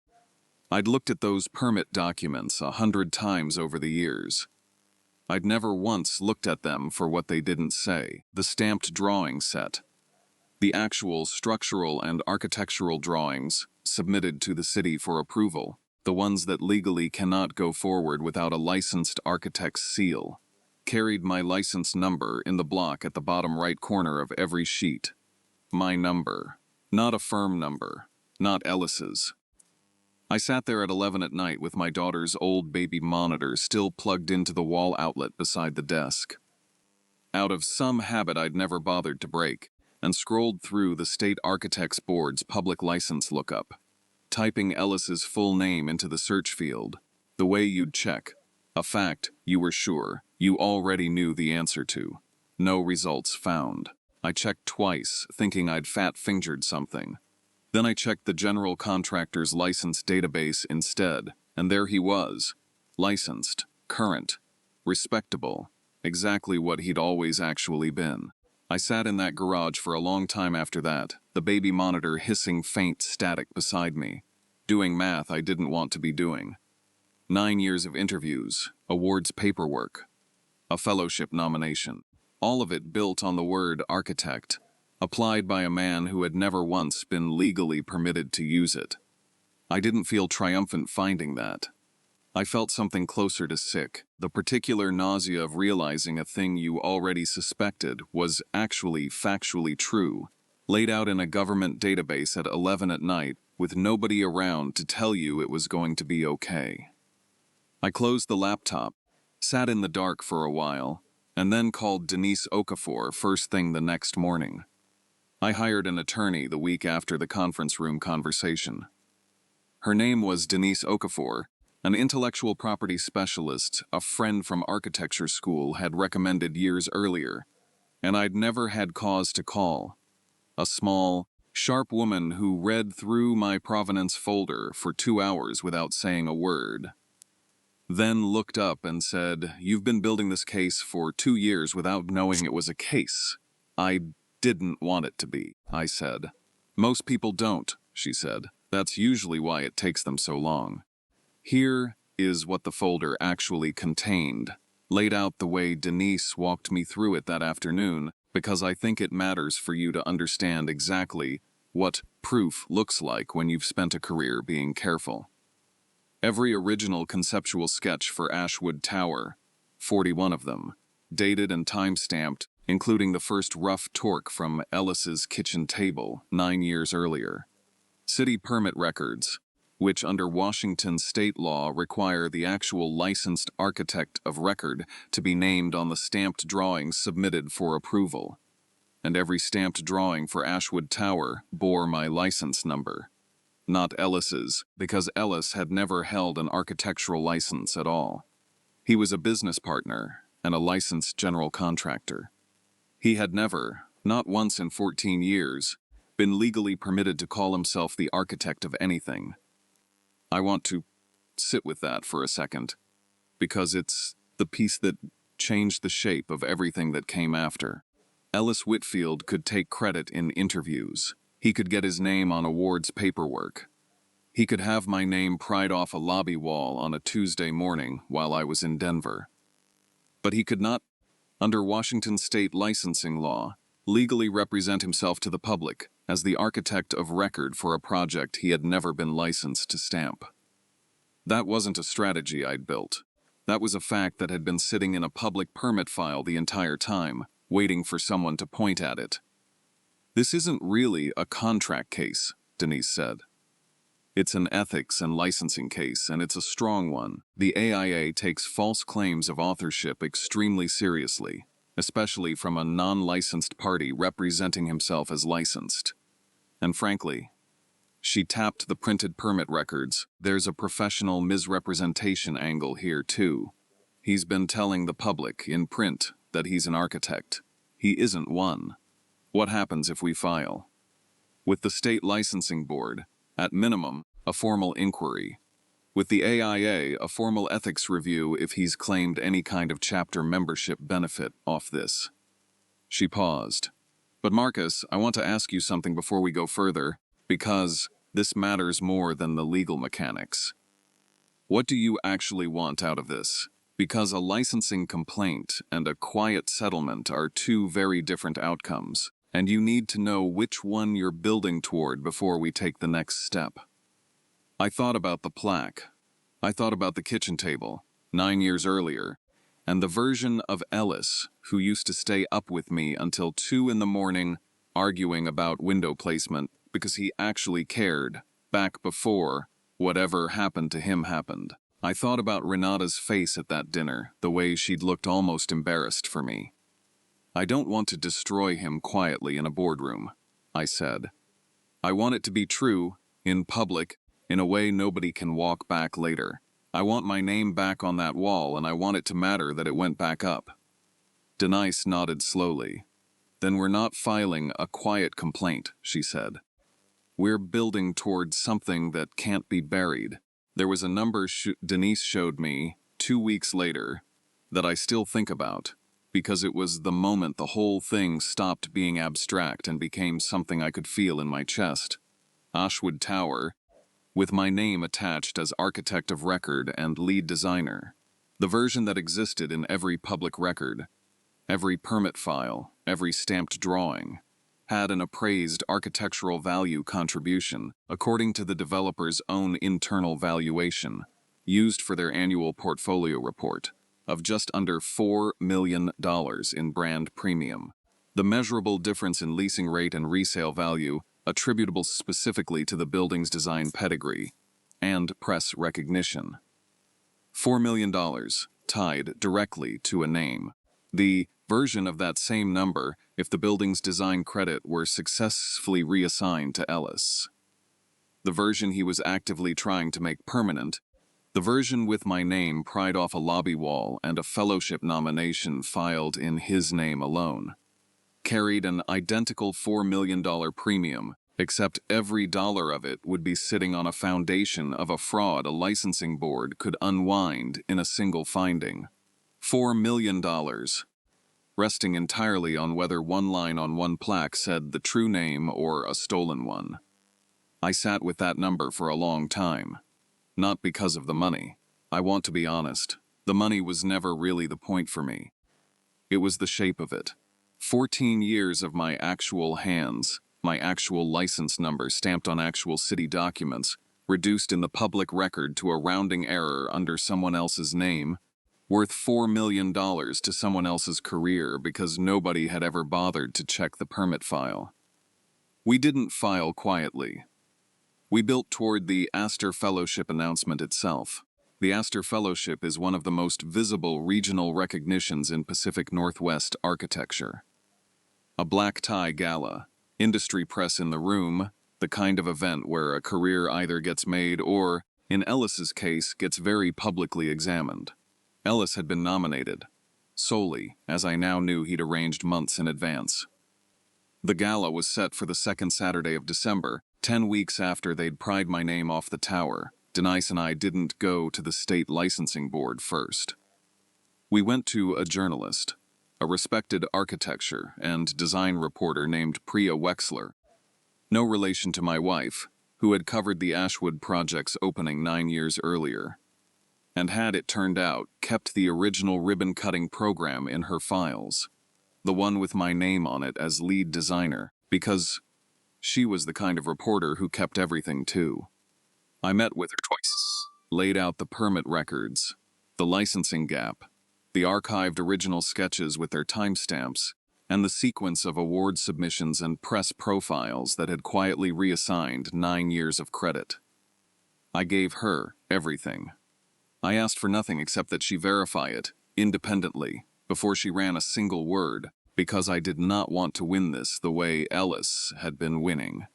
I'd looked at those permit documents 100 times over the years. I'd never once looked at them for what they didn't say: the stamped drawing set, the actual structural and architectural drawings submitted to the city for approval, the ones that legally cannot go forward without a licensed architect's seal, carried my license number in the block at the bottom right corner of every sheet. My number, not a firm number, not Ellis's. I sat there at 11 at night with my daughter's old baby monitor still plugged into the wall outlet beside the desk. Out of some habit I'd never bothered to break, and scrolled through the State Architects Board's public license lookup, typing Ellis's full name into the search field, the way you'd check a fact you were sure you already knew the answer to. No results found. I checked twice, thinking I'd fat-fingered something. Then I checked the general contractor's license database instead, and there he was. Licensed, current, respectable, exactly what he'd always actually been. I sat in that garage for a long time after that, the baby monitor hissing faint static beside me, doing math I didn't want to be doing. 9 years of interviews, awards paperwork, a fellowship nomination, all of it built on the word architect, applied by a man who had never once been legally permitted to use it. I didn't feel triumphant finding that. I felt something closer to sick, the particular nausea of realizing a thing you already suspected was actually factually true, laid out in a government database at 11 at night with nobody around to tell you it was going to be okay. I closed the laptop, sat in the dark for a while, and then called Denise Okafor first thing the next morning. I hired an attorney the week after the conference room conversation. Her name was Denise Okafor, an intellectual property specialist a friend from architecture school had recommended years earlier, and I'd never had cause to call. A small, sharp woman who read through my provenance folder for 2 hours without saying a word. Then looked up and said, "You've been building this case for 2 years without knowing it was a case." "I didn't want it to be," I said. "Most people don't," she said. "That's usually why it takes them so long." Here is what the folder actually contained, laid out the way Denise walked me through it that afternoon, because I think it matters for you to understand exactly what proof looks like when you've spent a career being careful. Every original conceptual sketch for Ashwood Tower, 41 of them, dated and time-stamped, including the first rough torque from Ellis's kitchen table 9 years earlier. City permit records, which under Washington state law require the actual licensed architect of record to be named on the stamped drawings submitted for approval. And every stamped drawing for Ashwood Tower bore my license number. Not Ellis's, because Ellis had never held an architectural license at all. He was a business partner and a licensed general contractor. He had never, not once in 14 years, been legally permitted to call himself the architect of anything. I want to sit with that for a second, because it's the piece that changed the shape of everything that came after. Ellis Whitfield could take credit in interviews. He could get his name on awards paperwork. He could have my name pried off a lobby wall on a Tuesday morning while I was in Denver. But he could not, under Washington state licensing law, legally represent himself to the public as the architect of record for a project he had never been licensed to stamp. That wasn't a strategy I'd built. That was a fact that had been sitting in a public permit file the entire time, waiting for someone to point at it. "This isn't really a contract case," Denise said. It's an ethics and licensing case, and it's a strong one. The AIA takes false claims of authorship extremely seriously, especially from a non-licensed party representing himself as licensed. And frankly, she tapped the printed permit records. There's a professional misrepresentation angle here, too. He's been telling the public, in print, that he's an architect. He isn't one. What happens if we file? With the state licensing board, at minimum, a formal inquiry. With the AIA, a formal ethics review if he's claimed any kind of chapter membership benefit off this. She paused. But Marcus, I want to ask you something before we go further, because this matters more than the legal mechanics. What do you actually want out of this? Because a licensing complaint and a quiet settlement are two very different outcomes, and you need to know which one you're building toward before we take the next step. I thought about the plaque. I thought about the kitchen table, 9 years earlier, and the version of Ellis who used to stay up with me until 2 in the morning arguing about window placement because he actually cared, back before whatever happened to him happened. I thought about Renata's face at that dinner, the way she'd looked almost embarrassed for me. I don't want to destroy him quietly in a boardroom, I said. I want it to be true, in public, in a way nobody can walk back later. I want my name back on that wall, and I want it to matter that it went back up. Denise nodded slowly. Then we're not filing a quiet complaint, she said. We're building towards something that can't be buried. There was a number Denise showed me 2 weeks later that I still think about, because it was the moment the whole thing stopped being abstract and became something I could feel in my chest. Ashwood Tower, with my name attached as architect of record and lead designer. The version that existed in every public record, every permit file, every stamped drawing, had an appraised architectural value contribution according to the developer's own internal valuation, used for their annual portfolio report, of just under $4 million in brand premium. The measurable difference in leasing rate and resale value attributable specifically to the building's design pedigree and press recognition. $4 million tied directly to a name. The version of that same number if the building's design credit were successfully reassigned to Ellis. The version he was actively trying to make permanent, the version with my name pried off a lobby wall and a fellowship nomination filed in his name alone, carried an identical $4 million premium, except every dollar of it would be sitting on a foundation of a fraud a licensing board could unwind in a single finding. $4 million, resting entirely on whether one line on one plaque said the true name or a stolen one. I sat with that number for a long time. Not because of the money. I want to be honest. The money was never really the point for me. It was the shape of it. 14 years of my actual hands, my actual license number stamped on actual city documents, reduced in the public record to a rounding error under someone else's name, worth $4 million to someone else's career because nobody had ever bothered to check the permit file. We didn't file quietly. We built toward the Astor Fellowship announcement itself. The Astor Fellowship is one of the most visible regional recognitions in Pacific Northwest architecture. A black tie gala, industry press in the room, the kind of event where a career either gets made or, in Ellis's case, gets very publicly examined. Ellis had been nominated, solely, as I now knew he'd arranged months in advance. The gala was set for the second Saturday of December, 10 weeks after they'd pried my name off the tower. Denise and I didn't go to the state licensing board first. We went to a journalist, a respected architecture and design reporter named Priya Wexler, no relation to my wife, who had covered the Ashwood project's opening 9 years earlier, and had, it turned out, kept the original ribbon-cutting program in her files, the one with my name on it as lead designer, because she was the kind of reporter who kept everything too. I met with her twice, laid out the permit records, the licensing gap, the archived original sketches with their timestamps, and the sequence of award submissions and press profiles that had quietly reassigned 9 years of credit. I gave her everything. I asked for nothing except that she verify it, independently, before she ran a single word, because I did not want to win this the way Ellis had been winning.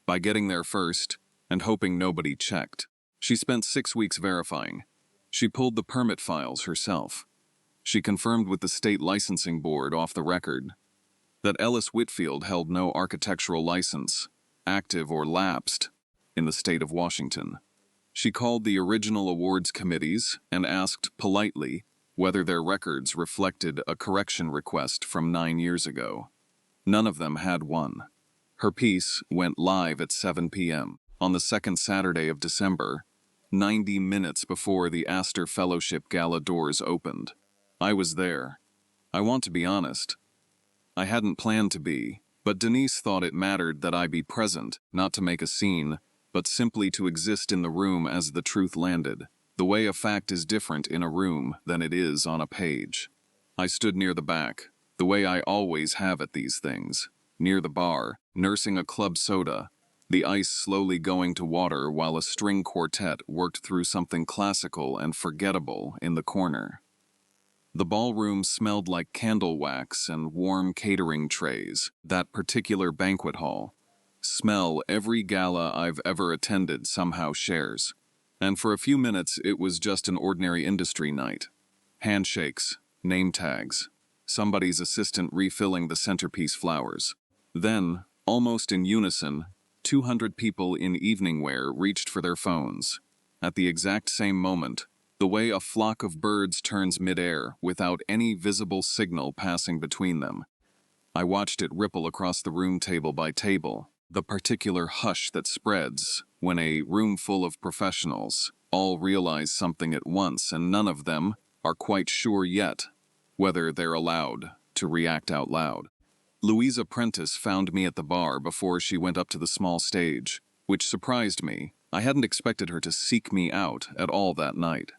By getting there first, and hoping nobody checked, she spent 6 weeks verifying. She pulled the permit files herself. She confirmed with the state licensing board off the record that Ellis Whitfield held no architectural license, active or lapsed, in the state of Washington. She called the original awards committees and asked politely whether their records reflected a correction request from 9 years ago. None of them had one. Her piece went live at 7 p.m. on the second Saturday of December, 90 minutes before the Astor Fellowship Gala doors opened. I was there. I want to be honest. I hadn't planned to be, but Denise thought it mattered that I be present, not to make a scene, but simply to exist in the room as the truth landed. The way a fact is different in a room than it is on a page. I stood near the back, the way I always have at these things, near the bar, nursing a club soda, the ice slowly going to water while a string quartet worked through something classical and forgettable in the corner. The ballroom smelled like candle wax and warm catering trays, that particular banquet hall. Smell every gala I've ever attended somehow shares. And for a few minutes it was just an ordinary industry night. Handshakes, name tags, somebody's assistant refilling the centerpiece flowers. Then, almost in unison, 200 people in evening wear reached for their phones. At the exact same moment, the way a flock of birds turns midair without any visible signal passing between them. I watched it ripple across the room table by table, the particular hush that spreads when a room full of professionals all realize something at once and none of them are quite sure yet whether they're allowed to react out loud. Louisa Prentice found me at the bar before she went up to the small stage, which surprised me. I hadn't expected her to seek me out at all that night.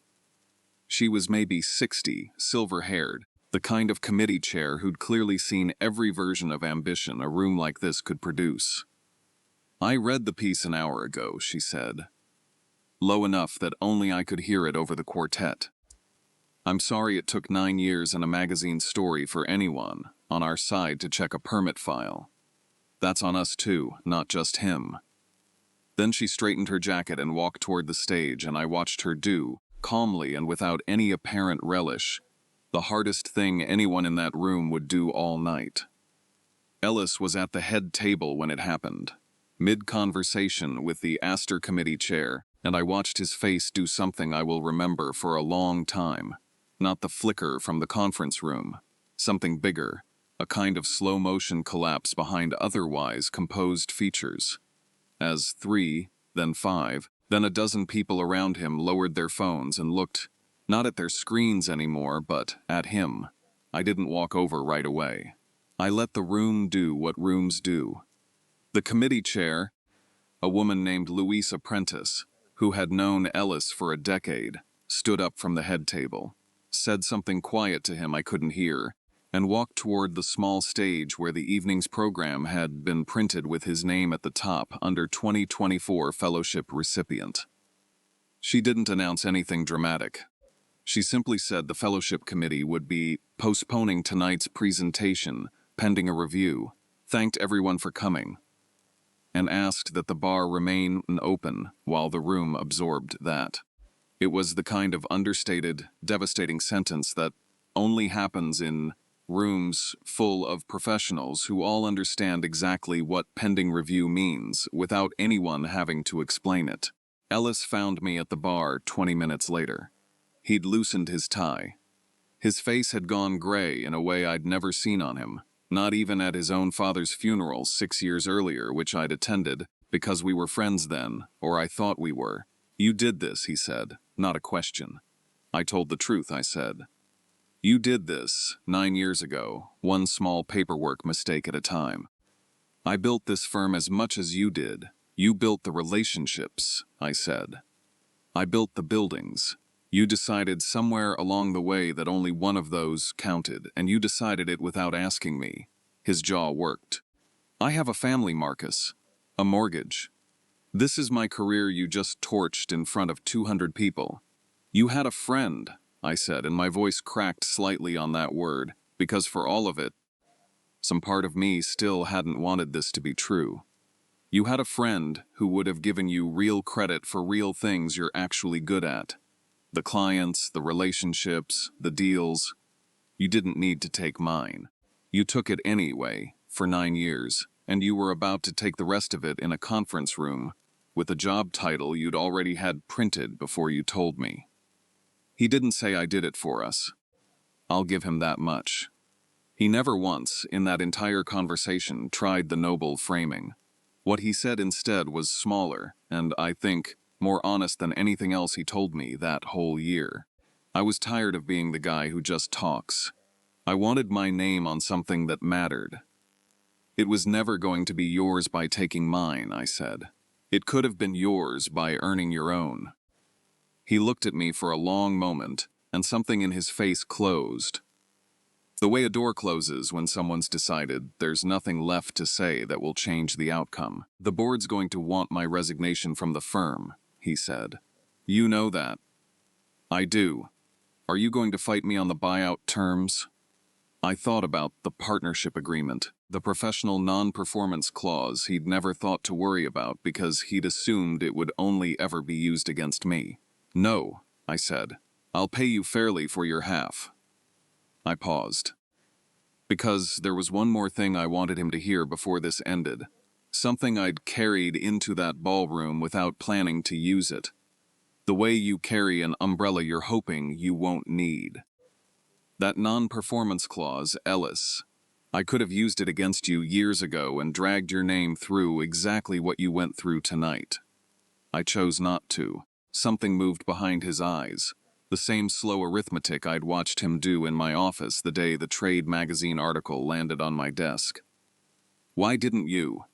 She was maybe 60, silver-haired, the kind of committee chair who'd clearly seen every version of ambition a room like this could produce. "I read the piece an hour ago," she said, low enough that only I could hear it over the quartet. "I'm sorry it took 9 years and a magazine story for anyone on our side to check a permit file. That's on us too, not just him." Then she straightened her jacket and walked toward the stage, and I watched her do, calmly and without any apparent relish, the hardest thing anyone in that room would do all night. Ellis was at the head table when it happened, mid-conversation with the Astor Committee chair, and I watched his face do something I will remember for a long time. Not the flicker from the conference room, something bigger, a kind of slow-motion collapse behind otherwise composed features. As 3, then 5, then a dozen people around him lowered their phones and looked, not at their screens anymore, but at him. I didn't walk over right away. I let the room do what rooms do. The committee chair, a woman named Louisa Prentice, who had known Ellis for a decade, stood up from the head table, said something quiet to him I couldn't hear, and walked toward the small stage where the evening's program had been printed with his name at the top under 2024 fellowship recipient. She didn't announce anything dramatic. She simply said the fellowship committee would be postponing tonight's presentation pending a review, thanked everyone for coming, and asked that the bar remain open while the room absorbed that. It was the kind of understated, devastating sentence that only happens in rooms full of professionals who all understand exactly what pending review means without anyone having to explain it. Ellis found me at the bar 20 minutes later. He'd loosened his tie. His face had gone gray in a way I'd never seen on him, not even at his own father's funeral 6 years earlier, which I'd attended because we were friends then, or I thought we were. "You did this," he said, not a question. I told the truth, I said. "You did this 9 years ago, one small paperwork mistake at a time. I built this firm as much as you did. You built the relationships," I said. "I built the buildings. You decided somewhere along the way that only one of those counted, and you decided it without asking me." His jaw worked. "I have a family, Marcus. A mortgage. This is my career you just torched in front of 200 people. You had a friend, I said, and my voice cracked slightly on that word, because for all of it, some part of me still hadn't wanted this to be true. You had a friend who would have given you real credit for real things you're actually good at. The clients, the relationships, the deals. You didn't need to take mine. You took it anyway, for 9 years, and you were about to take the rest of it in a conference room with a job title you'd already had printed before you told me. He didn't say I did it for us. I'll give him that much. He never once, in that entire conversation, tried the noble framing. What he said instead was smaller, and, I think, more honest than anything else he told me that whole year. I was tired of being the guy who just talks. I wanted my name on something that mattered. It was never going to be yours by taking mine, I said. It could have been yours by earning your own. He looked at me for a long moment, and something in his face closed. The way a door closes when someone's decided there's nothing left to say that will change the outcome. The board's going to want my resignation from the firm, he said. You know that. I do. Are you going to fight me on the buyout terms? I thought about the partnership agreement, the professional non-performance clause he'd never thought to worry about because he'd assumed it would only ever be used against me. No, I said. I'll pay you fairly for your half. I paused. Because there was one more thing I wanted him to hear before this ended. Something I'd carried into that ballroom without planning to use it. The way you carry an umbrella you're hoping you won't need. That non-performance clause, Ellis. I could have used it against you years ago and dragged your name through exactly what you went through tonight. I chose not to. Something moved behind his eyes. The same slow arithmetic I'd watched him do in my office the day the trade magazine article landed on my desk. Why didn't you?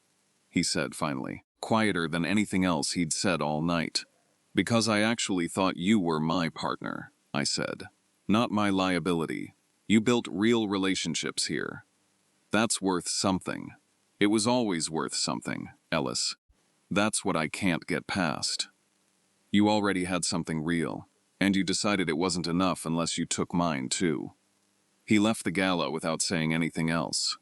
He said finally, quieter than anything else he'd said all night. Because I actually thought you were my partner, I said. Not my liability. You built real relationships here. That's worth something. It was always worth something, Ellis. That's what I can't get past. You already had something real. And you decided it wasn't enough unless you took mine, too. He left the gala without saying anything else.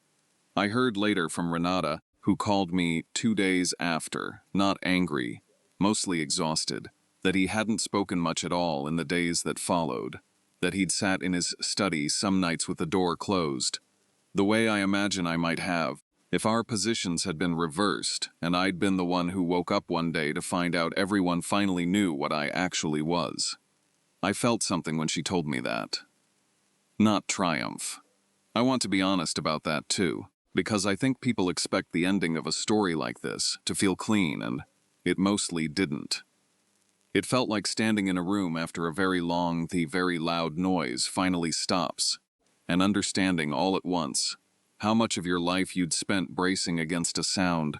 I heard later from Renata, who called me 2 days after, not angry, mostly exhausted, that he hadn't spoken much at all in the days that followed, that he'd sat in his study some nights with the door closed, the way I imagine I might have if our positions had been reversed and I'd been the one who woke up one day to find out everyone finally knew what I actually was. I felt something when she told me that. Not triumph. I want to be honest about that too, because I think people expect the ending of a story like this to feel clean, and it mostly didn't. It felt like standing in a room after a very long, very loud noise finally stops, and understanding all at once how much of your life you'd spent bracing against a sound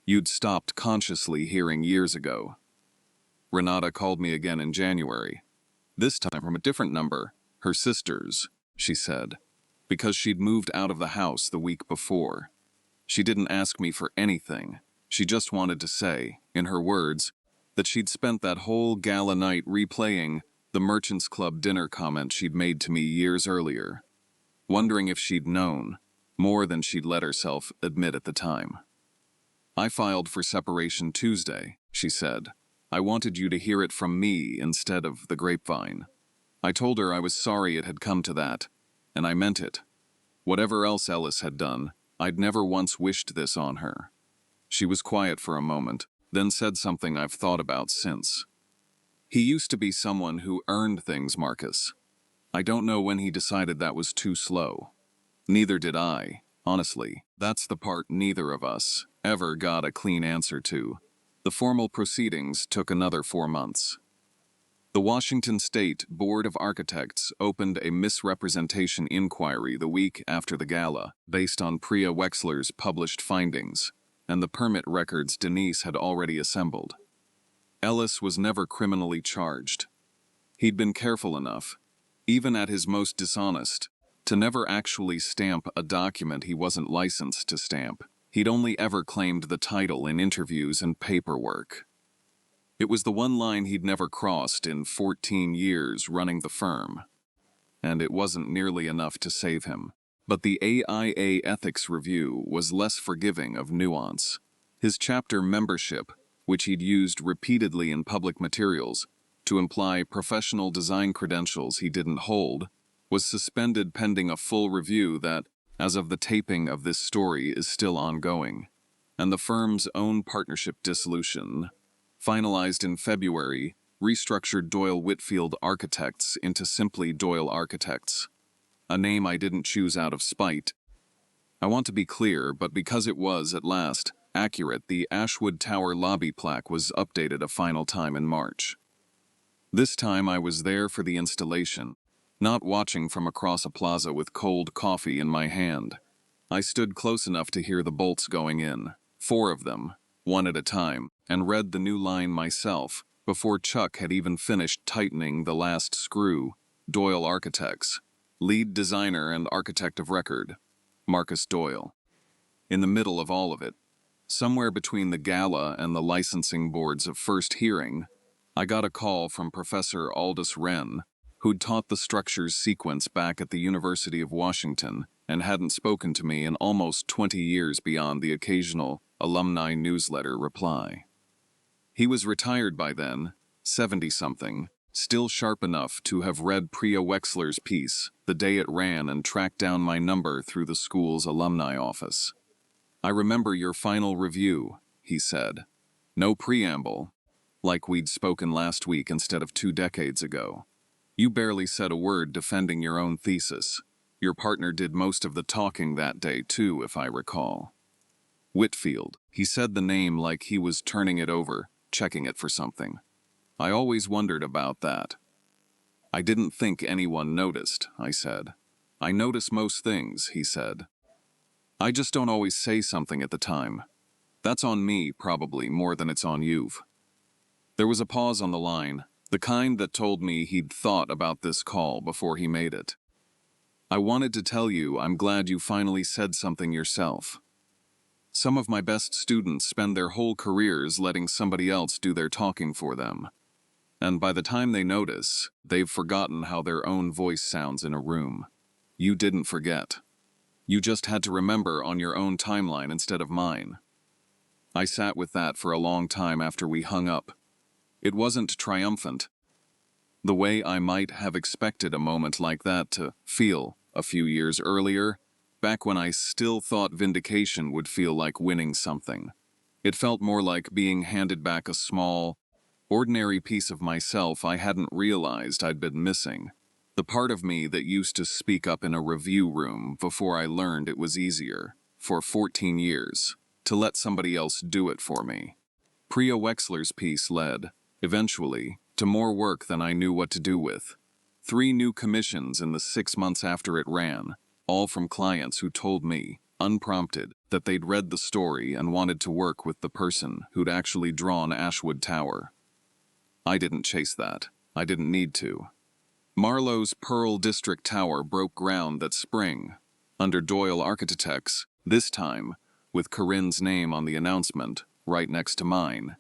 you'd stopped consciously hearing years ago. Renata called me again in January. This time from a different number, her sister's, she said, because she'd moved out of the house the week before. She didn't ask me for anything. She just wanted to say, in her words, that she'd spent that whole gala night replaying the Merchants Club dinner comment she'd made to me years earlier, wondering if she'd known, more than she'd let herself admit at the time. I filed for separation Tuesday, she said. I wanted you to hear it from me instead of the grapevine. I told her I was sorry it had come to that, and I meant it. Whatever else Ellis had done, I'd never once wished this on her. She was quiet for a moment, then said something I've thought about since. He used to be someone who earned things, Marcus. I don't know when he decided that was too slow. Neither did I, honestly. That's the part neither of us ever got a clean answer to. The formal proceedings took another 4 months. The Washington State Board of Architects opened a misrepresentation inquiry the week after the gala, based on Priya Wexler's published findings, and the permit records Denise had already assembled. Ellis was never criminally charged. He'd been careful enough, even at his most dishonest, to never actually stamp a document he wasn't licensed to stamp. He'd only ever claimed the title in interviews and paperwork. It was the one line he'd never crossed in 14 years running the firm. And it wasn't nearly enough to save him. But the AIA Ethics Review was less forgiving of nuance. His chapter membership, which he'd used repeatedly in public materials to imply professional design credentials he didn't hold, was suspended pending a full review that, as of the taping of this story, is still ongoing. And the firm's own partnership dissolution, finalized in February, restructured Doyle Whitfield Architects into simply Doyle Architects, a name I didn't choose out of spite. I want to be clear, but because it was, at last, accurate, the Ashwood Tower lobby plaque was updated a final time in March. This time I was there for the installation, not watching from across a plaza with cold coffee in my hand. I stood close enough to hear the bolts going in, 4 of them, one at a time, and read the new line myself before Chuck had even finished tightening the last screw. Doyle Architects, lead designer and architect of record, Marcus Doyle. In the middle of all of it, somewhere between the gala and the licensing board's first hearing, I got a call from Professor Aldous Wren, who'd taught the structures sequence back at the University of Washington and hadn't spoken to me in almost 20 years beyond the occasional alumni newsletter reply. He was retired by then, 70-something, still sharp enough to have read Priya Wexler's piece the day it ran and tracked down my number through the school's alumni office. "I remember your final review," he said. "No preamble, like we'd spoken last week instead of 2 decades ago. You barely said a word defending your own thesis. Your partner did most of the talking that day too, if I recall." Whitfield. He said the name like he was turning it over, checking it for something. "I always wondered about that." "I didn't think anyone noticed," I said. "I notice most things," he said. "I just don't always say something at the time. That's on me, probably, more than it's on you." There was a pause on the line, the kind that told me he'd thought about this call before he made it. "I wanted to tell you I'm glad you finally said something yourself. Some of my best students spend their whole careers letting somebody else do their talking for them. And by the time they notice, they've forgotten how their own voice sounds in a room. You didn't forget. You just had to remember on your own timeline instead of mine." I sat with that for a long time after we hung up. It wasn't triumphant, the way I might have expected a moment like that to feel a few years earlier, back when I still thought vindication would feel like winning something. It felt more like being handed back a small, ordinary piece of myself I hadn't realized I'd been missing. The part of me that used to speak up in a review room before I learned it was easier, for 14 years, to let somebody else do it for me. Priya Wexler's piece led, eventually, to more work than I knew what to do with. 3 new commissions in the 6 months after it ran, all from clients who told me, unprompted, that they'd read the story and wanted to work with the person who'd actually drawn Ashwood Tower. I didn't chase that. I didn't need to. Marlowe's Pearl District Tower broke ground that spring, under Doyle Architects, this time, with Corinne's name on the announcement, right next to mine.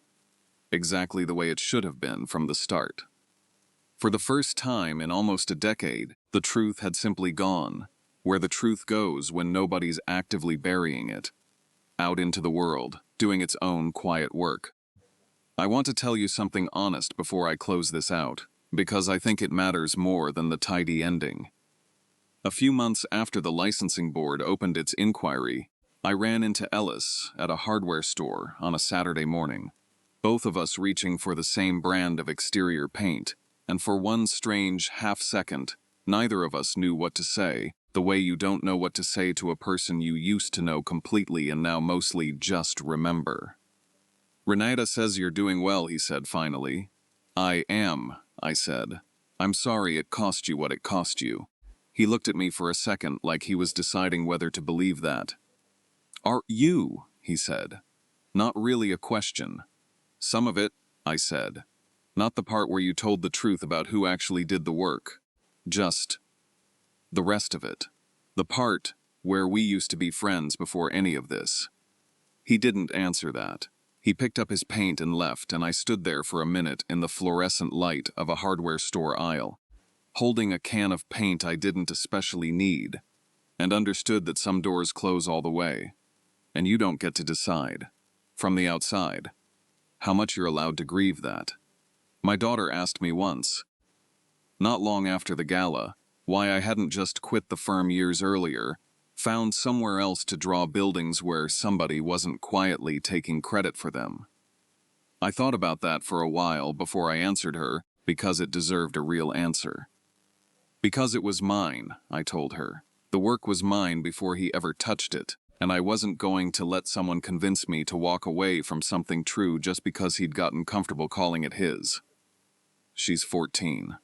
Exactly the way it should have been from the start. For the first time in almost a decade, the truth had simply gone, where the truth goes when nobody's actively burying it, out into the world, doing its own quiet work. I want to tell you something honest before I close this out, because I think it matters more than the tidy ending. A few months after the licensing board opened its inquiry, I ran into Ellis at a hardware store on a Saturday morning, both of us reaching for the same brand of exterior paint, and for one strange half-second, neither of us knew what to say, the way you don't know what to say to a person you used to know completely and now mostly just remember. "Renata says you're doing well," he said finally. "I am," I said. "I'm sorry it cost you what it cost you." He looked at me for a second like he was deciding whether to believe that. "Are you?" he said. "Not really a question." "Some of it," I said. "Not the part where you told the truth about who actually did the work. Just the rest of it. The part where we used to be friends before any of this. He didn't answer that. He picked up his paint and left, and I stood there for a minute in the fluorescent light of a hardware store aisle, holding a can of paint I didn't especially need, and understood that some doors close all the way, and you don't get to decide, from the outside, how much you're allowed to grieve that. My daughter asked me once, not long after the gala, why I hadn't just quit the firm years earlier, found somewhere else to draw buildings where somebody wasn't quietly taking credit for them. I thought about that for a while before I answered her, because it deserved a real answer. Because it was mine, I told her. The work was mine before he ever touched it, and I wasn't going to let someone convince me to walk away from something true just because he'd gotten comfortable calling it his. She's 14.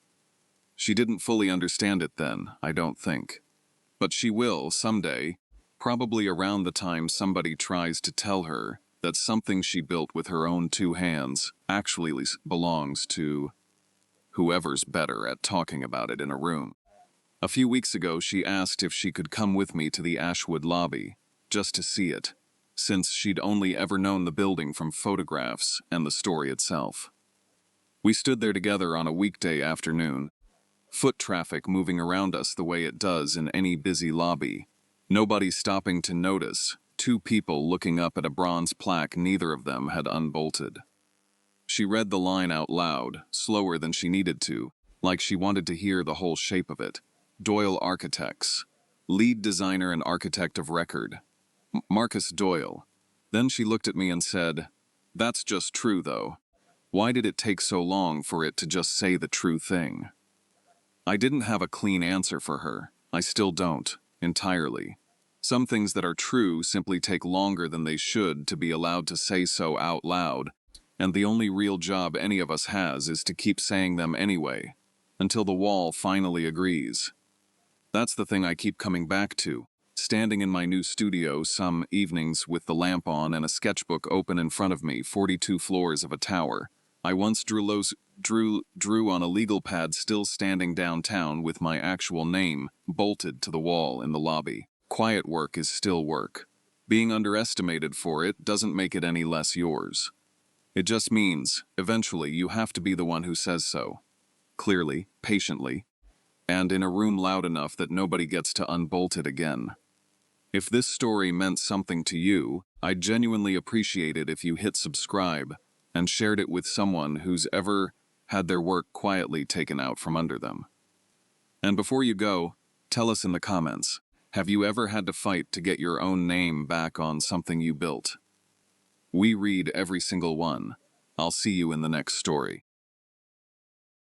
She didn't fully understand it then, I don't think. But she will someday, probably around the time somebody tries to tell her that something she built with her own 2 hands actually belongs to whoever's better at talking about it in a room. A few weeks ago, she asked if she could come with me to the Ashwood lobby, just to see it, since she'd only ever known the building from photographs and the story itself. We stood there together on a weekday afternoon, foot traffic moving around us the way it does in any busy lobby, nobody stopping to notice, 2 people looking up at a bronze plaque neither of them had unbolted. She read the line out loud, slower than she needed to, like she wanted to hear the whole shape of it. Doyle Architects. Lead designer and architect of record. Marcus Doyle. Then she looked at me and said, "That's just true, though. Why did it take so long for it to just say the true thing?" I didn't have a clean answer for her. I still don't, entirely. Some things that are true simply take longer than they should to be allowed to say so out loud, and the only real job any of us has is to keep saying them anyway, until the wall finally agrees. That's the thing I keep coming back to, standing in my new studio some evenings with the lamp on and a sketchbook open in front of me, 42 floors of a tower. I once drew on a legal pad still standing downtown with my actual name bolted to the wall in the lobby. Quiet work is still work. Being underestimated for it doesn't make it any less yours. It just means, eventually, you have to be the one who says so. Clearly, patiently, and in a room loud enough that nobody gets to unbolt it again. If this story meant something to you, I'd genuinely appreciate it if you hit subscribe and shared it with someone who's ever had their work quietly taken out from under them. And before you go, tell us in the comments, have you ever had to fight to get your own name back on something you built? We read every single one. I'll see you in the next story.